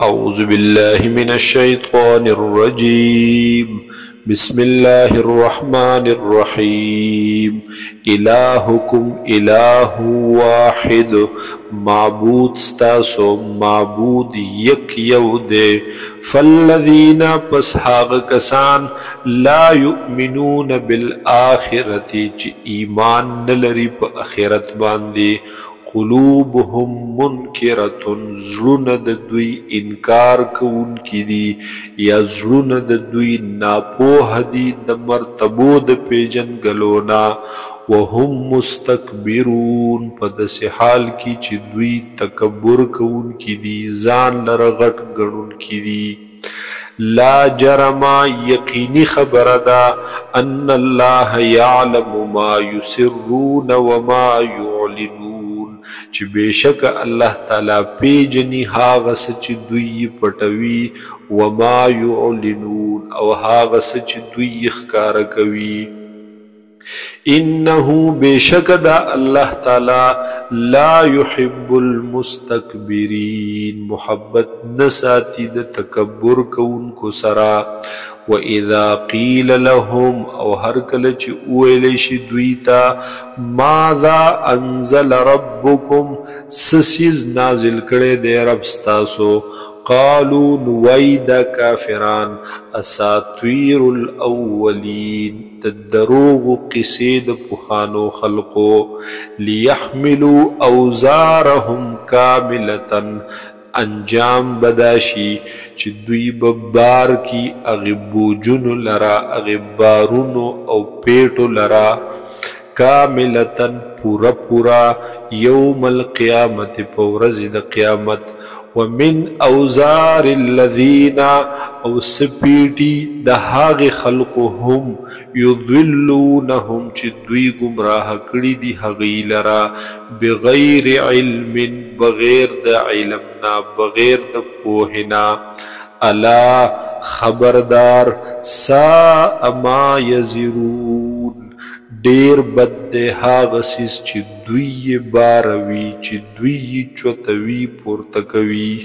أعوذ بالله من الشيطان الرجيم. بسم الله الرحمن الرحيم. إلهكم إله واحد، معبود ستاسو معبود یک یو دے. فالذین پس هاغ کسان لا یؤمنون بالآخرة چی ایمان نلری پا آخرت باندے. قلوبهم منکرتن زړونه د دوی انکار کوونکي دي یا زړونه د دوی ناپوه دي د مرتبو د پیژنګلو نه. وهم مستکبرون په داسې حال کې چې دوی تکبر کوونکي دي، ځان لره غټ ګڼونکي دي. لا جرم یقینی خبره ده ان الله یعلم ما یسرون وما یعلنون چې بېشکه الله تعالی پیژني هغه څه چې دوی پټوي، وما یعلنون او هغه څه چې دوی ښکاره کوي. انه بېشکه دا الله تعالی لا يحب المستكبرین، محبت نساتی د تکبر کوونکو سره. وَإِذَا قِيلَ لَهُمْ او هر کله چې وویلی شي دوی ته ماذا انزل ربکم، څه څیز نازل کړی دی رب ستاسو، قالوا نوی دا کافران اساطیر الاولین، د دروغو قصې د پخوانو خلقو. لیحملوا اوزارهم کاملة، انجام بداشي چې دوی به بار کی اغی بوجونو لرا، اغی بارونو او پیټو لرا، کاملتن پورا پورا، یوم القیامت په ورځ د قیامت. ومن اوزار الذین او سپیټی د هغې خلقو هم یضلونهم چې دوی گمراه کړي دي هغې لرا، بغیر علم بغیر د علمنا بغیر د پوهنا. الا خبردار ساء ما یزرون، ډیر بد دی هغه څیز چې دوی یې باروي، چې دوی یې چوتوي پورته کوي.